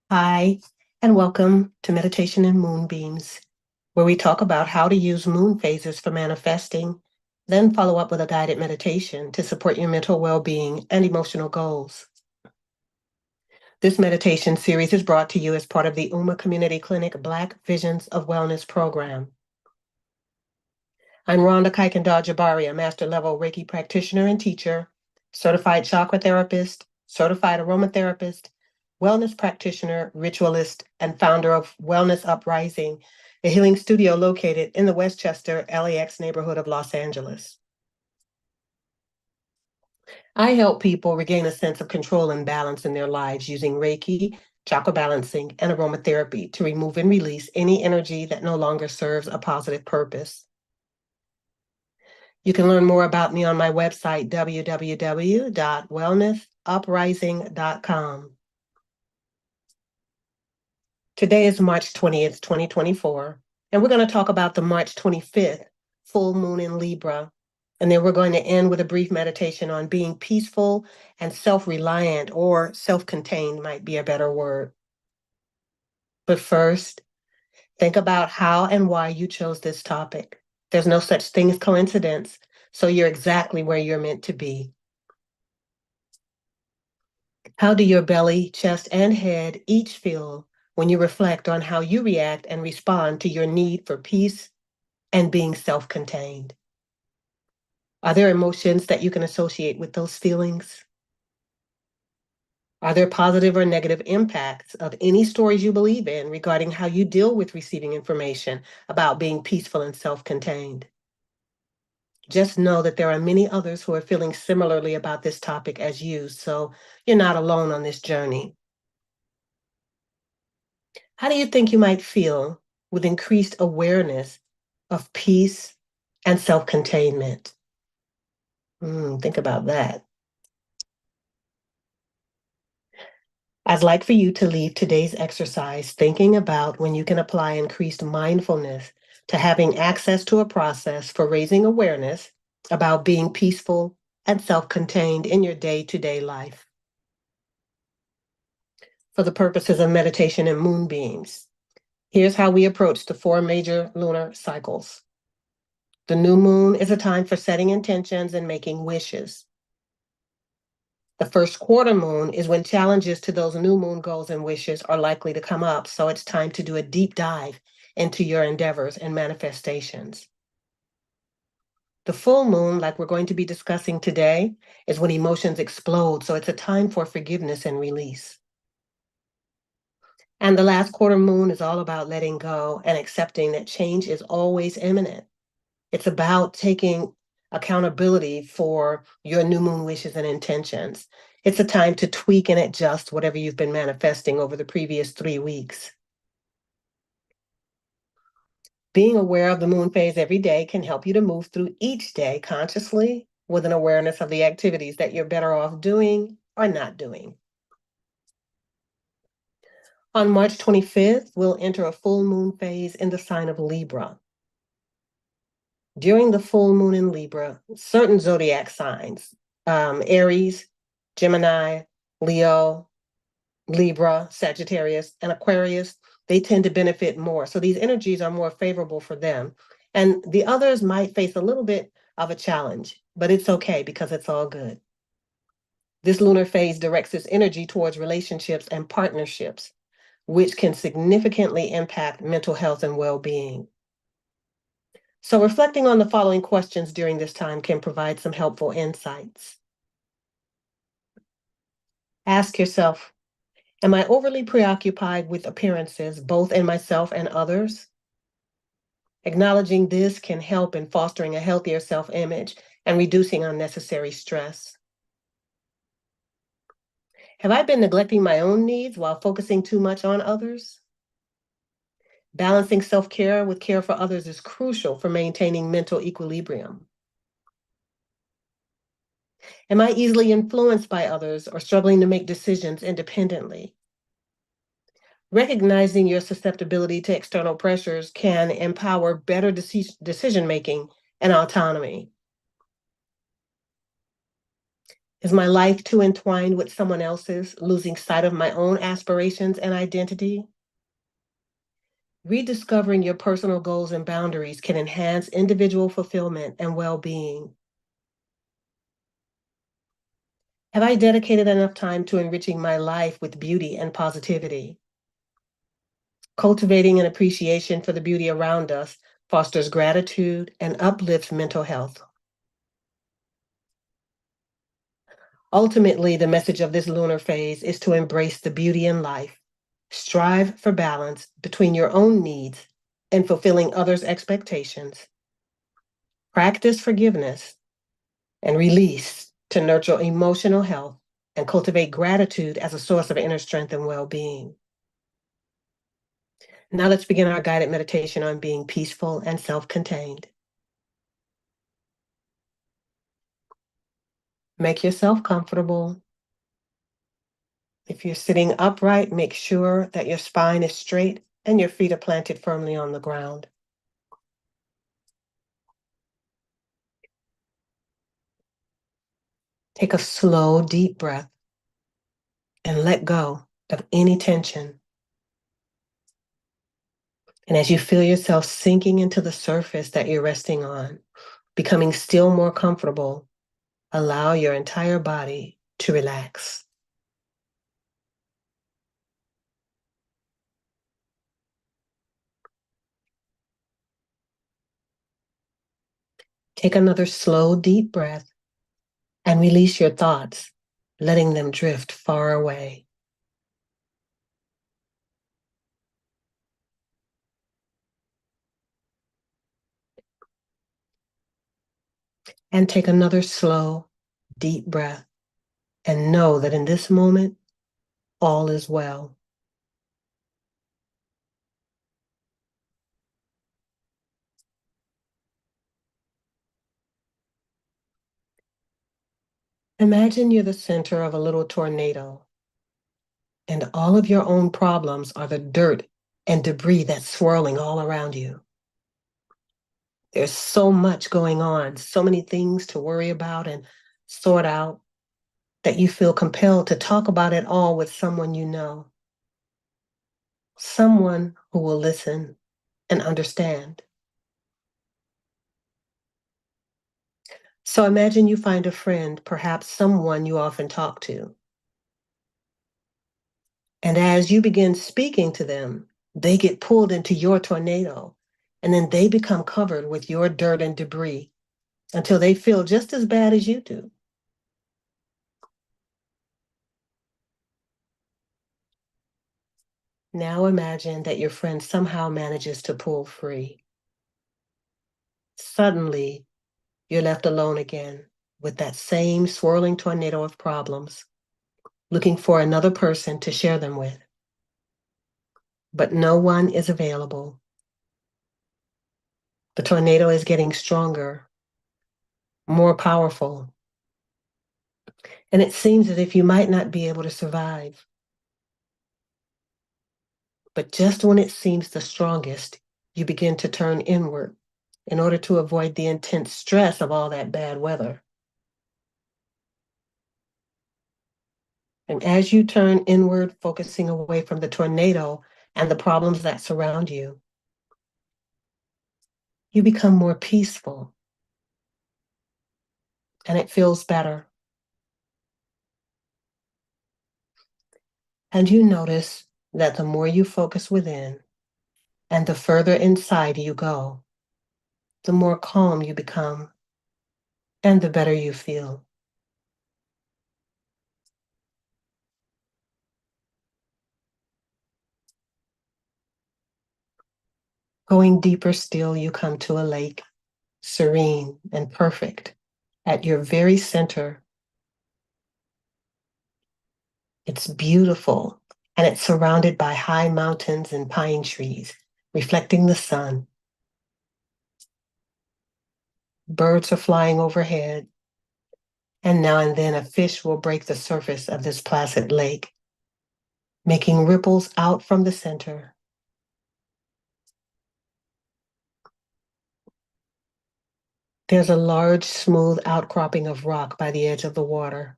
Hi, and welcome to Meditation and Moonbeams, where we talk about how to use moon phases for manifesting, then follow up with a guided meditation to support your mental well being and emotional goals. This meditation series is brought to you as part of the UMA Community Clinic Black Visions of Wellness program. I'm Rhonda Jabari, a master level Reiki practitioner and teacher, certified chakra therapist, certified aromatherapist, wellness practitioner, ritualist, and founder of Wellness Uprising, a healing studio located in the Westchester, LAX neighborhood of Los Angeles. I help people regain a sense of control and balance in their lives using Reiki, chakra balancing, and aromatherapy to remove and release any energy that no longer serves a positive purpose. You can learn more about me on my website, www.wellnessuprising.com. Today is March 20th, 2024, and we're going to talk about the March 25th full moon in Libra. And then we're going to end with a brief meditation on being peaceful and self-reliant, or self-contained might be a better word. But first, think about how and why you chose this topic. There's no such thing as coincidence, so you're exactly where you're meant to be. How do your belly, chest, and head each feel when you reflect on how you react and respond to your need for peace and being self-contained? Are there emotions that you can associate with those feelings? Are there positive or negative impacts of any stories you believe in regarding how you deal with receiving information about being peaceful and self-contained? Just know that there are many others who are feeling similarly about this topic as you, so you're not alone on this journey. How do you think you might feel with increased awareness of peace and self-containment? Think about that. I'd like for you to leave today's exercise thinking about when you can apply increased mindfulness to having access to a process for raising awareness about being peaceful and self-contained in your day-to-day life. For the purposes of meditation and moonbeams, here's how we approach the 4 major lunar cycles. The new moon is a time for setting intentions and making wishes. The first quarter moon is when challenges to those new moon goals and wishes are likely to come up, so it's time to do a deep dive into your endeavors and manifestations. The full moon, like we're going to be discussing today, is when emotions explode, so it's a time for forgiveness and release. And the last quarter moon is all about letting go and accepting that change is always imminent. It's about taking accountability for your new moon wishes and intentions. It's a time to tweak and adjust whatever you've been manifesting over the previous 3 weeks. Being aware of the moon phase every day can help you to move through each day consciously with an awareness of the activities that you're better off doing or not doing. On March 25th, we'll enter a full moon phase in the sign of Libra. During the full moon in Libra, certain zodiac signs, Aries, Gemini, Leo, Libra, Sagittarius, and Aquarius, they tend to benefit more. So these energies are more favorable for them. And the others might face a little bit of a challenge, but it's okay because it's all good. This lunar phase directs its energy towards relationships and partnerships, which can significantly impact mental health and well-being. So reflecting on the following questions during this time can provide some helpful insights. Ask yourself, am I overly preoccupied with appearances, both in myself and others? Acknowledging this can help in fostering a healthier self-image and reducing unnecessary stress. Have I been neglecting my own needs while focusing too much on others? Balancing self-care with care for others is crucial for maintaining mental equilibrium. Am I easily influenced by others or struggling to make decisions independently? Recognizing your susceptibility to external pressures can empower better decision-making and autonomy. Is my life too entwined with someone else's, losing sight of my own aspirations and identity? Rediscovering your personal goals and boundaries can enhance individual fulfillment and well being. Have I dedicated enough time to enriching my life with beauty and positivity? Cultivating an appreciation for the beauty around us fosters gratitude and uplifts mental health. Ultimately, the message of this lunar phase is to embrace the beauty in life. Strive for balance between your own needs and fulfilling others' expectations. Practice forgiveness and release to nurture emotional health and cultivate gratitude as a source of inner strength and well being. Now let's begin our guided meditation on being peaceful and self contained. Make yourself comfortable. If you're sitting upright, make sure that your spine is straight and your feet are planted firmly on the ground. Take a slow, deep breath and let go of any tension. And as you feel yourself sinking into the surface that you're resting on, becoming still more comfortable, allow your entire body to relax. Take another slow, deep breath and release your thoughts, letting them drift far away. And take another slow, deep breath and know that in this moment, all is well. Imagine you're the center of a little tornado, and all of your own problems are the dirt and debris that's swirling all around you. There's so much going on, so many things to worry about and sort out that you feel compelled to talk about it all with someone you know, someone who will listen and understand. So imagine you find a friend, perhaps someone you often talk to. And as you begin speaking to them, they get pulled into your tornado, and then they become covered with your dirt and debris until they feel just as bad as you do. Now imagine that your friend somehow manages to pull free. Suddenly, you're left alone again with that same swirling tornado of problems, looking for another person to share them with. But no one is available. The tornado is getting stronger, more powerful, and it seems as if you might not be able to survive. But just when it seems the strongest, you begin to turn inward in order to avoid the intense stress of all that bad weather. And as you turn inward, focusing away from the tornado and the problems that surround you, you become more peaceful and it feels better. And you notice that the more you focus within and the further inside you go, the more calm you become and the better you feel. Going deeper still, you come to a lake, serene and perfect. At your very center, it's beautiful and it's surrounded by high mountains and pine trees, reflecting the sun. Birds are flying overhead, and now and then a fish will break the surface of this placid lake, making ripples out from the center. There's a large, smooth outcropping of rock by the edge of the water,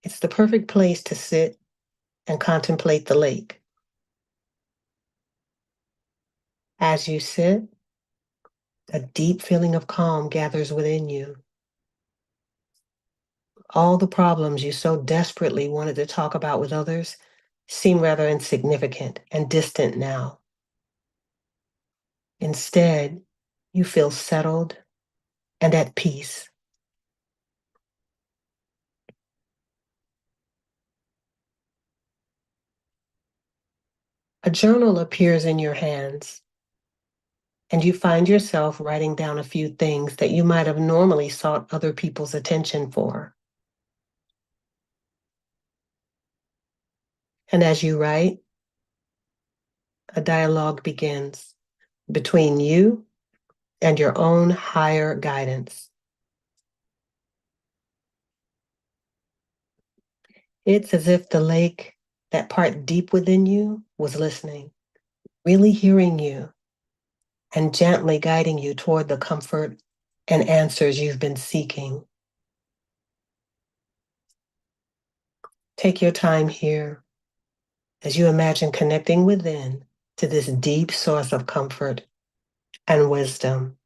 It's the perfect place to sit and contemplate the lake. As you sit, a deep feeling of calm gathers within you. All the problems you so desperately wanted to talk about with others seem rather insignificant and distant now. Instead, you feel settled and at peace. A journal appears in your hands, and you find yourself writing down a few things that you might have normally sought other people's attention for. And as you write, a dialogue begins between you and your own higher guidance. It's as if the lake, that part deep within you, was listening, really hearing you, and gently guiding you toward the comfort and answers you've been seeking. Take your time here as you imagine connecting within to this deep source of comfort and wisdom.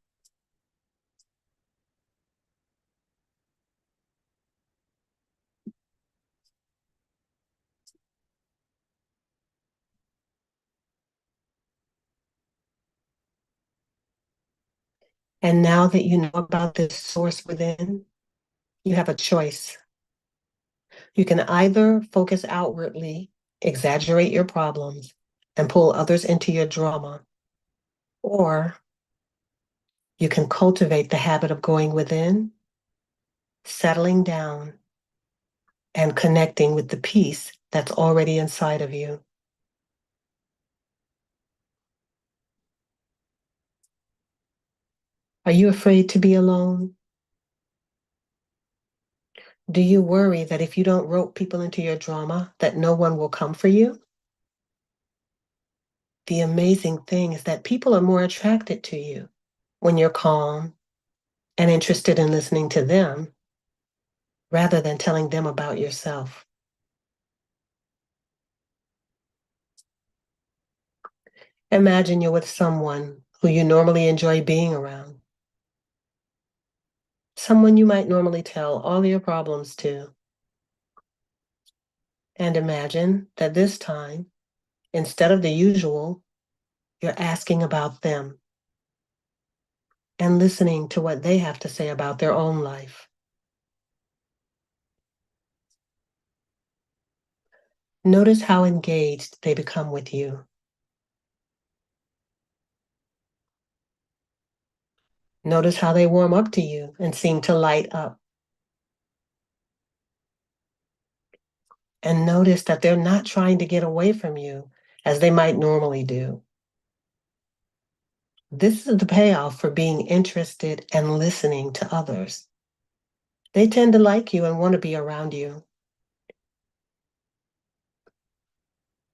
And now that you know about this source within, you have a choice. You can either focus outwardly, exaggerate your problems, and pull others into your drama, or you can cultivate the habit of going within, settling down, and connecting with the peace that's already inside of you. Are you afraid to be alone? Do you worry that if you don't rope people into your drama, that no one will come for you? The amazing thing is that people are more attracted to you when you're calm and interested in listening to them rather than telling them about yourself. Imagine you're with someone who you normally enjoy being around, someone you might normally tell all your problems to. And imagine that this time, instead of the usual, you're asking about them and listening to what they have to say about their own life. Notice how engaged they become with you. Notice how they warm up to you and seem to light up. And notice that they're not trying to get away from you as they might normally do. This is the payoff for being interested and listening to others. They tend to like you and want to be around you.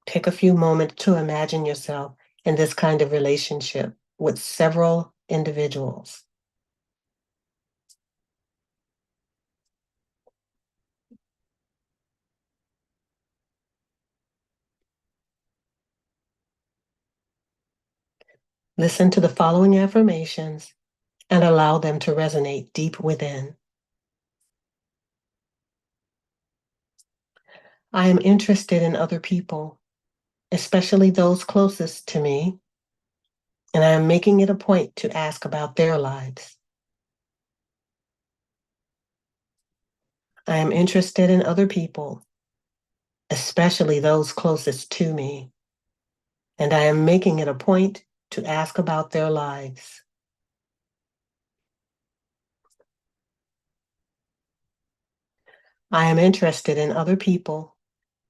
Take a few moments to imagine yourself in this kind of relationship with several individuals. Listen to the following affirmations and allow them to resonate deep within. I am interested in other people, especially those closest to me, and I am making it a point to ask about their lives. I am interested in other people, especially those closest to me, and I am making it a point to ask about their lives. I am interested in other people,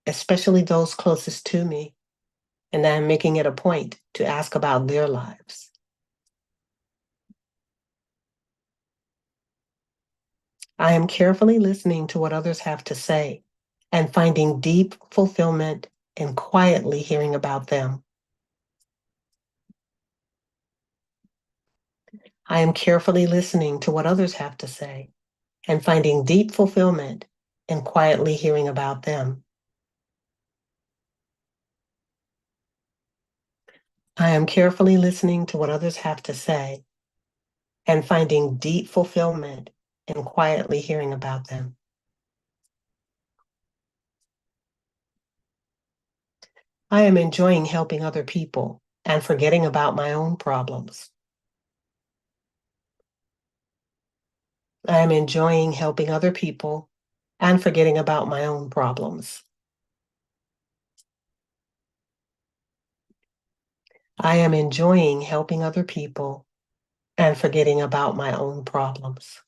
especially those closest to me, and I am making it a point to ask about their lives. I am carefully listening to what others have to say and finding deep fulfillment in quietly hearing about them. I am carefully listening to what others have to say and finding deep fulfillment and quietly hearing about them. I am carefully listening to what others have to say and finding deep fulfillment in quietly hearing about them. I am enjoying helping other people and forgetting about my own problems. I am enjoying helping other people and forgetting about my own problems. I am enjoying helping other people and forgetting about my own problems.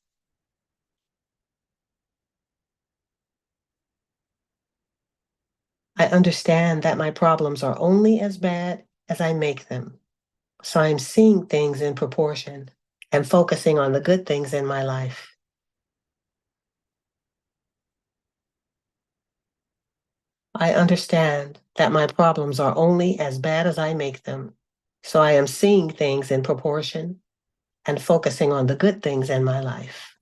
I understand that my problems are only as bad as I make them. So I'm seeing things in proportion and focusing on the good things in my life. I understand that my problems are only as bad as I make them. So I am seeing things in proportion and focusing on the good things in my life.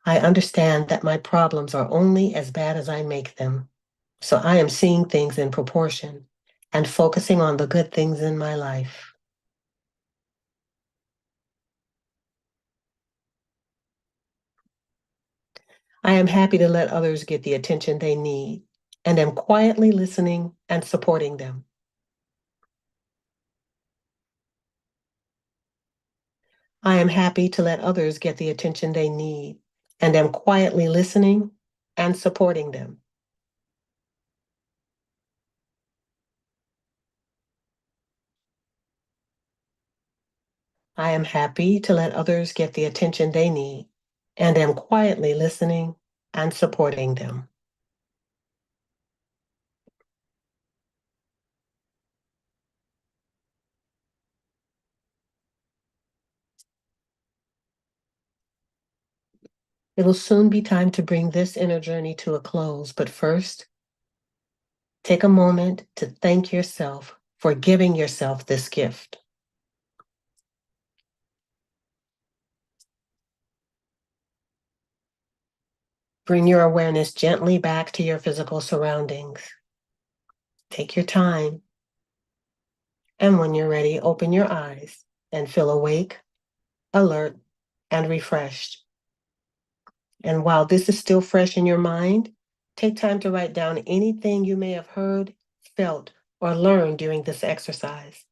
I understand that my problems are only as bad as I make them. So I am seeing things in proportion and focusing on the good things in my life. I am happy to let others get the attention they need and am quietly listening and supporting them. I am happy to let others get the attention they need and am quietly listening and supporting them. I am happy to let others get the attention they need and am quietly listening and supporting them. It will soon be time to bring this inner journey to a close, but first, take a moment to thank yourself for giving yourself this gift. Bring your awareness gently back to your physical surroundings. Take your time, and when you're ready, open your eyes and feel awake, alert, and refreshed. And while this is still fresh in your mind, take time to write down anything you may have heard, felt, or learned during this exercise.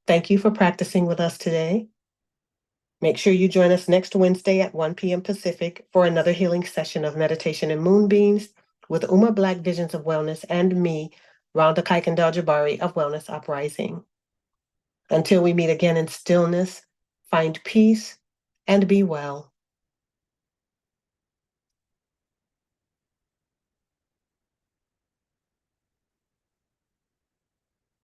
Thank you for practicing with us today. Make sure you join us next Wednesday at 1 p.m. Pacific for another healing session of meditation and moonbeams with Uma Black Visions of Wellness and me, Rhonda Kuykendall-Jabari of Wellness Uprising. Until we meet again in stillness, find peace and be well.